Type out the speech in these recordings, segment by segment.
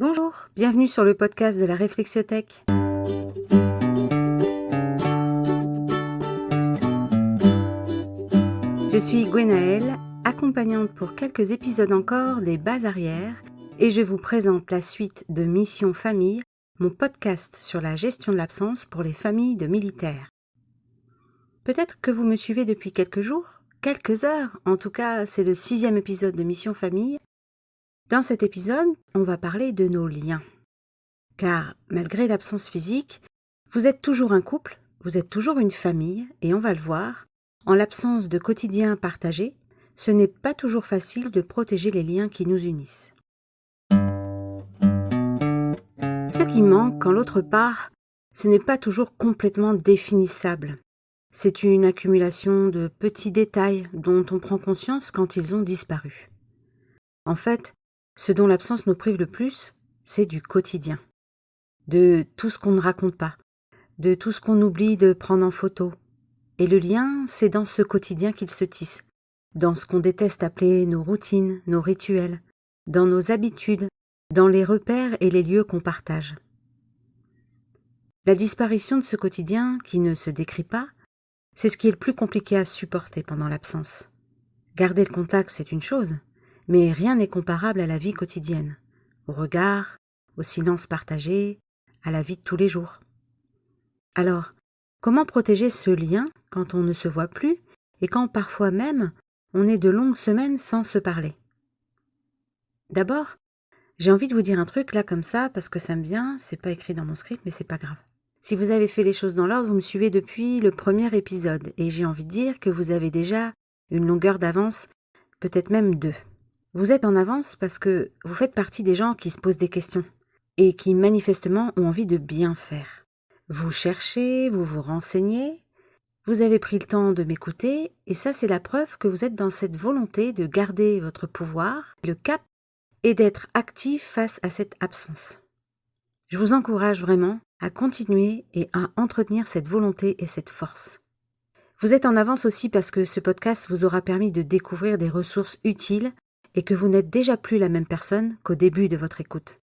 Bonjour, bienvenue sur le podcast de la Réflexiothèque. Je suis Gwenaëlle, accompagnante pour quelques épisodes encore des Bases arrières, et je vous présente la suite de Mission Famille, mon podcast sur la gestion de l'absence pour les familles de militaires. Peut-être que vous me suivez depuis quelques jours, quelques heures, en tout cas c'est le 6e épisode de Mission Famille. Dans cet épisode, on va parler de nos liens. Car malgré l'absence physique, vous êtes toujours un couple, vous êtes toujours une famille, et on va le voir, en l'absence de quotidien partagé, ce n'est pas toujours facile de protéger les liens qui nous unissent. Ce qui manque quand l'autre part, ce n'est pas toujours complètement définissable. C'est une accumulation de petits détails dont on prend conscience quand ils ont disparu. En fait, ce dont l'absence nous prive le plus, c'est du quotidien. De tout ce qu'on ne raconte pas, de tout ce qu'on oublie de prendre en photo. Et le lien, c'est dans ce quotidien qu'il se tisse, dans ce qu'on déteste appeler nos routines, nos rituels, dans nos habitudes, dans les repères et les lieux qu'on partage. La disparition de ce quotidien, qui ne se décrit pas, c'est ce qui est le plus compliqué à supporter pendant l'absence. Garder le contact, c'est une chose, mais rien n'est comparable à la vie quotidienne, au regard, au silence partagé, à la vie de tous les jours. Alors, comment protéger ce lien quand on ne se voit plus et quand parfois même on est de longues semaines sans se parler? D'abord, j'ai envie de vous dire un truc là comme ça parce que ça me vient, c'est pas écrit dans mon script mais c'est pas grave. Si vous avez fait les choses dans l'ordre, vous me suivez depuis le premier épisode et j'ai envie de dire que vous avez déjà une longueur d'avance, peut-être même 2. Vous êtes en avance parce que vous faites partie des gens qui se posent des questions et qui manifestement ont envie de bien faire. Vous cherchez, vous vous renseignez, vous avez pris le temps de m'écouter et ça c'est la preuve que vous êtes dans cette volonté de garder votre pouvoir, le cap et d'être actif face à cette absence. Je vous encourage vraiment à continuer et à entretenir cette volonté et cette force. Vous êtes en avance aussi parce que ce podcast vous aura permis de découvrir des ressources utiles et que vous n'êtes déjà plus la même personne qu'au début de votre écoute.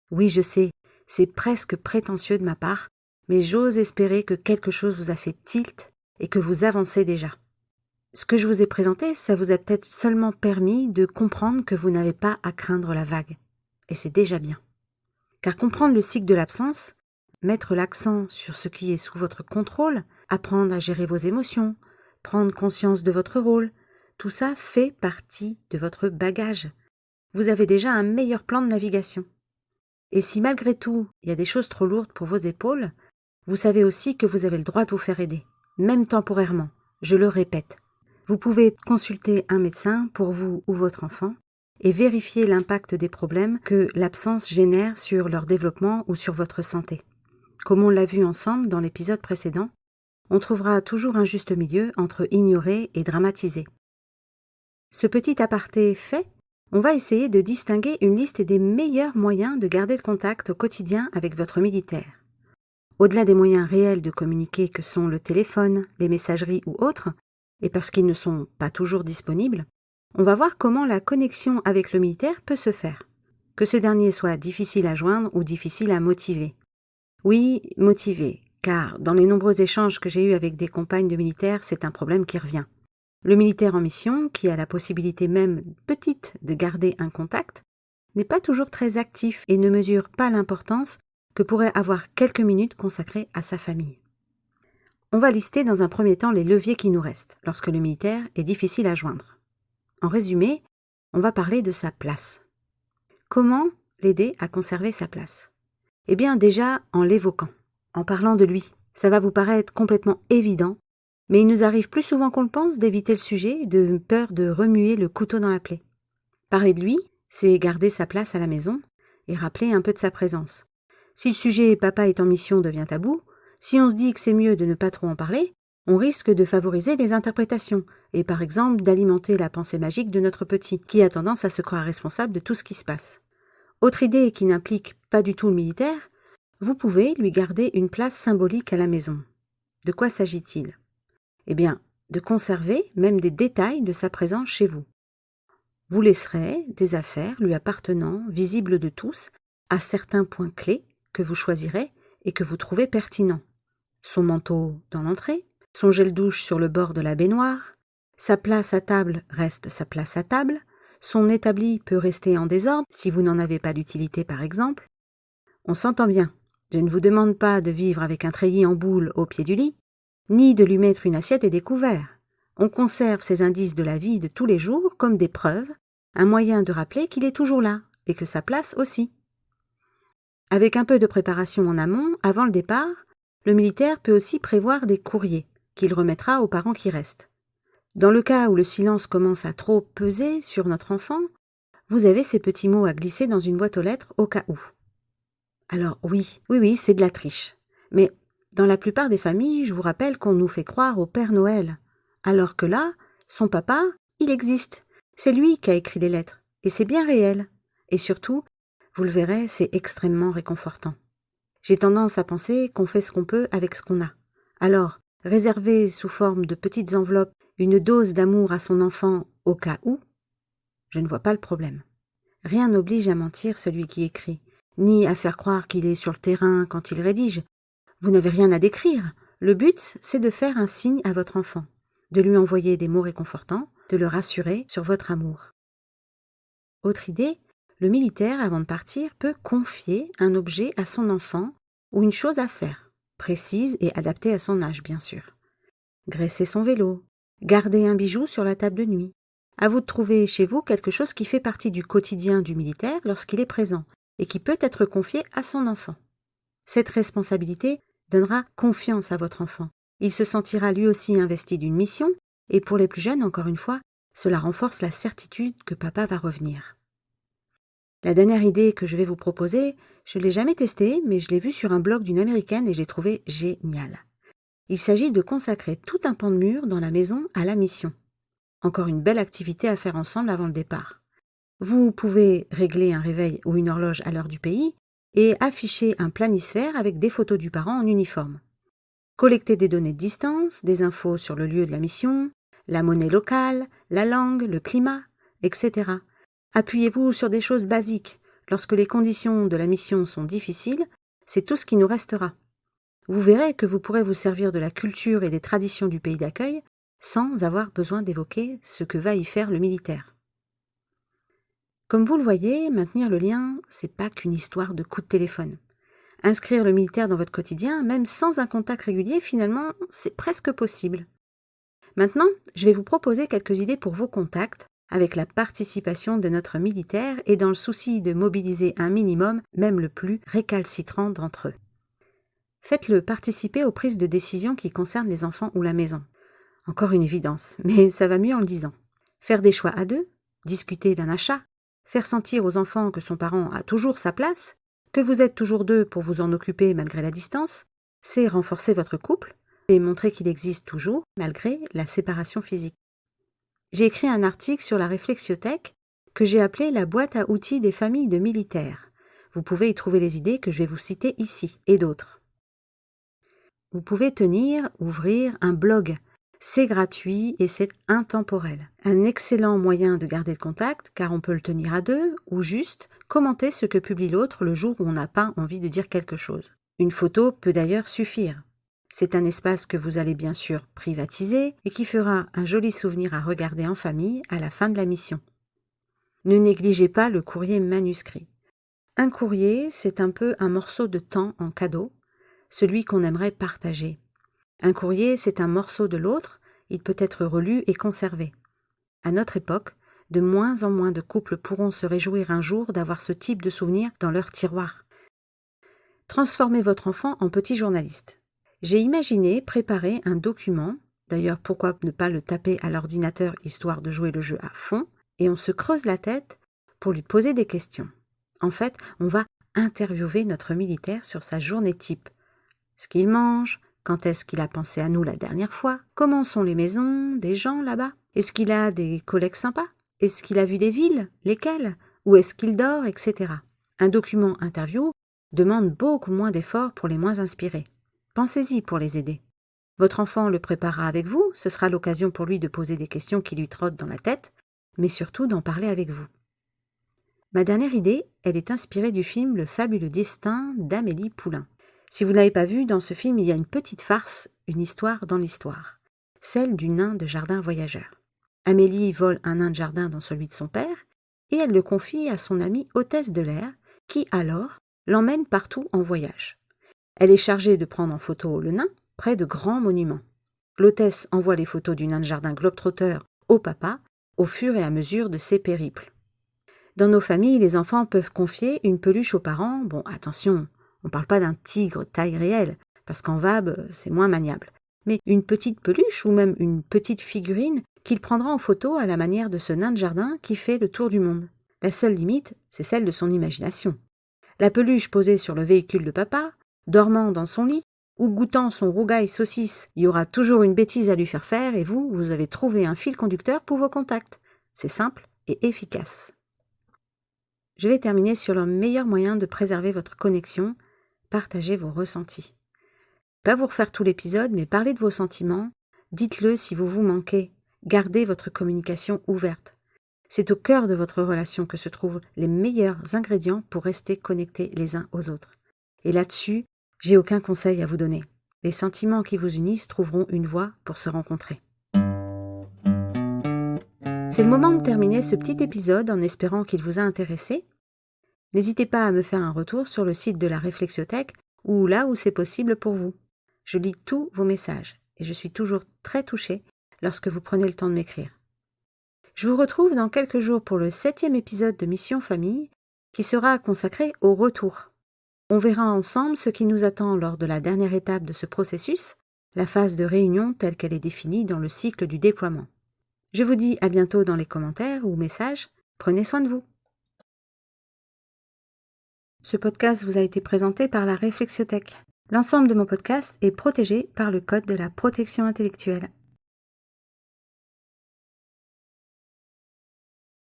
Oui, je sais, c'est presque prétentieux de ma part, mais j'ose espérer que quelque chose vous a fait tilt et que vous avancez déjà. Ce que je vous ai présenté, ça vous a peut-être seulement permis de comprendre que vous n'avez pas à craindre la vague. Et c'est déjà bien. Car comprendre le cycle de l'absence, mettre l'accent sur ce qui est sous votre contrôle, apprendre à gérer vos émotions, prendre conscience de votre rôle, tout ça fait partie de votre bagage. Vous avez déjà un meilleur plan de navigation. Et si malgré tout, il y a des choses trop lourdes pour vos épaules, vous savez aussi que vous avez le droit de vous faire aider, même temporairement, je le répète. Vous pouvez consulter un médecin pour vous ou votre enfant et vérifier l'impact des problèmes que l'absence génère sur leur développement ou sur votre santé. Comme on l'a vu ensemble dans l'épisode précédent, on trouvera toujours un juste milieu entre ignorer et dramatiser. Ce petit aparté fait, on va essayer de distinguer une liste des meilleurs moyens de garder le contact au quotidien avec votre militaire. Au-delà des moyens réels de communiquer que sont le téléphone, les messageries ou autres, et parce qu'ils ne sont pas toujours disponibles, on va voir comment la connexion avec le militaire peut se faire, que ce dernier soit difficile à joindre ou difficile à motiver. Oui, motiver, car dans les nombreux échanges que j'ai eus avec des compagnes de militaires, c'est un problème qui revient. Le militaire en mission, qui a la possibilité même petite de garder un contact, n'est pas toujours très actif et ne mesure pas l'importance que pourrait avoir quelques minutes consacrées à sa famille. On va lister dans un premier temps les leviers qui nous restent lorsque le militaire est difficile à joindre. En résumé, on va parler de sa place. Comment l'aider à conserver sa place? Eh bien déjà en l'évoquant, en parlant de lui. Ça va vous paraître complètement évident, mais il nous arrive plus souvent qu'on le pense d'éviter le sujet, de peur de remuer le couteau dans la plaie. Parler de lui, c'est garder sa place à la maison et rappeler un peu de sa présence. Si le sujet papa est en mission devient tabou, si on se dit que c'est mieux de ne pas trop en parler, on risque de favoriser les interprétations et par exemple d'alimenter la pensée magique de notre petit, qui a tendance à se croire responsable de tout ce qui se passe. Autre idée qui n'implique pas du tout le militaire, vous pouvez lui garder une place symbolique à la maison. De quoi s'agit-il? Eh bien, de conserver même des détails de sa présence chez vous. Vous laisserez des affaires lui appartenant, visibles de tous, à certains points clés que vous choisirez et que vous trouvez pertinents. Son manteau dans l'entrée, son gel douche sur le bord de la baignoire, sa place à table reste sa place à table, son établi peut rester en désordre si vous n'en avez pas d'utilité par exemple. On s'entend bien, je ne vous demande pas de vivre avec un treillis en boule au pied du lit, ni de lui mettre une assiette et des couverts. On conserve ces indices de la vie de tous les jours comme des preuves, un moyen de rappeler qu'il est toujours là et que sa place aussi. Avec un peu de préparation en amont, avant le départ, le militaire peut aussi prévoir des courriers qu'il remettra aux parents qui restent. Dans le cas où le silence commence à trop peser sur notre enfant, vous avez ces petits mots à glisser dans une boîte aux lettres au cas où. Alors oui, c'est de la triche. Mais dans la plupart des familles, je vous rappelle qu'on nous fait croire au Père Noël. Alors que là, son papa, il existe. C'est lui qui a écrit les lettres. Et c'est bien réel. Et surtout, vous le verrez, c'est extrêmement réconfortant. J'ai tendance à penser qu'on fait ce qu'on peut avec ce qu'on a. Alors, réserver sous forme de petites enveloppes une dose d'amour à son enfant au cas où, je ne vois pas le problème. Rien n'oblige à mentir celui qui écrit, ni à faire croire qu'il est sur le terrain quand il rédige. Vous n'avez rien à décrire. Le but, c'est de faire un signe à votre enfant, de lui envoyer des mots réconfortants, de le rassurer sur votre amour. Autre idée, le militaire, avant de partir, peut confier un objet à son enfant ou une chose à faire, précise et adaptée à son âge, bien sûr. Graisser son vélo, garder un bijou sur la table de nuit. À vous de trouver chez vous quelque chose qui fait partie du quotidien du militaire lorsqu'il est présent et qui peut être confié à son enfant. Cette responsabilité donnera confiance à votre enfant. Il se sentira lui aussi investi d'une mission et pour les plus jeunes, encore une fois, cela renforce la certitude que papa va revenir. La dernière idée que je vais vous proposer, je ne l'ai jamais testée, mais je l'ai vue sur un blog d'une Américaine et j'ai trouvé génial. Il s'agit de consacrer tout un pan de mur dans la maison à la mission. Encore une belle activité à faire ensemble avant le départ. Vous pouvez régler un réveil ou une horloge à l'heure du pays et afficher un planisphère avec des photos du parent en uniforme. Collecter des données de distance, des infos sur le lieu de la mission, la monnaie locale, la langue, le climat, etc. Appuyez-vous sur des choses basiques. Lorsque les conditions de la mission sont difficiles, c'est tout ce qui nous restera. Vous verrez que vous pourrez vous servir de la culture et des traditions du pays d'accueil sans avoir besoin d'évoquer ce que va y faire le militaire. Comme vous le voyez, maintenir le lien, c'est pas qu'une histoire de coup de téléphone. Inscrire le militaire dans votre quotidien, même sans un contact régulier, finalement, c'est presque possible. Maintenant, je vais vous proposer quelques idées pour vos contacts, avec la participation de notre militaire et dans le souci de mobiliser un minimum, même le plus récalcitrant d'entre eux. Faites-le participer aux prises de décision qui concernent les enfants ou la maison. Encore une évidence, mais ça va mieux en le disant. Faire des choix à deux, discuter d'un achat, faire sentir aux enfants que son parent a toujours sa place, que vous êtes toujours deux pour vous en occuper malgré la distance, c'est renforcer votre couple et montrer qu'il existe toujours malgré la séparation physique. J'ai écrit un article sur la réflexiothèque que j'ai appelé la boîte à outils des familles de militaires. Vous pouvez y trouver les idées que je vais vous citer ici et d'autres. Vous pouvez ouvrir un blog. C'est gratuit et c'est intemporel. Un excellent moyen de garder le contact car on peut le tenir à deux ou juste commenter ce que publie l'autre le jour où on n'a pas envie de dire quelque chose. Une photo peut d'ailleurs suffire. C'est un espace que vous allez bien sûr privatiser et qui fera un joli souvenir à regarder en famille à la fin de la mission. Ne négligez pas le courrier manuscrit. Un courrier, c'est un peu un morceau de temps en cadeau, celui qu'on aimerait partager. Un courrier, c'est un morceau de l'autre, il peut être relu et conservé. À notre époque, de moins en moins de couples pourront se réjouir un jour d'avoir ce type de souvenir dans leur tiroir. Transformez votre enfant en petit journaliste. J'ai imaginé préparer un document, d'ailleurs pourquoi ne pas le taper à l'ordinateur histoire de jouer le jeu à fond, et on se creuse la tête pour lui poser des questions. En fait, on va interviewer notre militaire sur sa journée type. Ce qu'il mange, quand est-ce qu'il a pensé à nous la dernière fois, comment sont les maisons, des gens là-bas, est-ce qu'il a des collègues sympas, est-ce qu'il a vu des villes, lesquelles, où est-ce qu'il dort, etc. Un document interview demande beaucoup moins d'efforts pour les moins inspirés. Pensez-y pour les aider. Votre enfant le préparera avec vous, ce sera l'occasion pour lui de poser des questions qui lui trottent dans la tête, mais surtout d'en parler avec vous. Ma dernière idée, elle est inspirée du film Le fabuleux destin d'Amélie Poulain. Si vous ne l'avez pas vu, dans ce film, il y a une petite farce, une histoire dans l'histoire, celle du nain de jardin voyageur. Amélie vole un nain de jardin dans celui de son père, et elle le confie à son amie hôtesse de l'air, qui alors l'emmène partout en voyage. Elle est chargée de prendre en photo le nain près de grands monuments. L'hôtesse envoie les photos du nain de jardin globe-trotteur au papa au fur et à mesure de ses périples. Dans nos familles, les enfants peuvent confier une peluche aux parents. Bon, attention, on ne parle pas d'un tigre taille réelle, parce qu'en VAB, c'est moins maniable. Mais une petite peluche ou même une petite figurine qu'il prendra en photo à la manière de ce nain de jardin qui fait le tour du monde. La seule limite, c'est celle de son imagination. La peluche posée sur le véhicule de papa, dormant dans son lit, ou goûtant son rougail saucisse, il y aura toujours une bêtise à lui faire faire et vous avez trouvé un fil conducteur pour vos contacts. C'est simple et efficace. Je vais terminer sur le meilleur moyen de préserver votre connexion, partagez vos ressentis. Pas vous refaire tout l'épisode, mais parlez de vos sentiments, dites-le si vous vous manquez, gardez votre communication ouverte. C'est au cœur de votre relation que se trouvent les meilleurs ingrédients pour rester connectés les uns aux autres. Et là-dessus, j'ai aucun conseil à vous donner. Les sentiments qui vous unissent trouveront une voie pour se rencontrer. C'est le moment de terminer ce petit épisode en espérant qu'il vous a intéressé. N'hésitez pas à me faire un retour sur le site de la Réflexiothèque ou là où c'est possible pour vous. Je lis tous vos messages et je suis toujours très touchée lorsque vous prenez le temps de m'écrire. Je vous retrouve dans quelques jours pour le 7e épisode de Mission Famille qui sera consacré au retour. On verra ensemble ce qui nous attend lors de la dernière étape de ce processus, la phase de réunion telle qu'elle est définie dans le cycle du déploiement. Je vous dis à bientôt dans les commentaires ou messages. Prenez soin de vous. Ce podcast vous a été présenté par la Réflexiothèque. L'ensemble de mon podcast est protégé par le Code de la protection intellectuelle.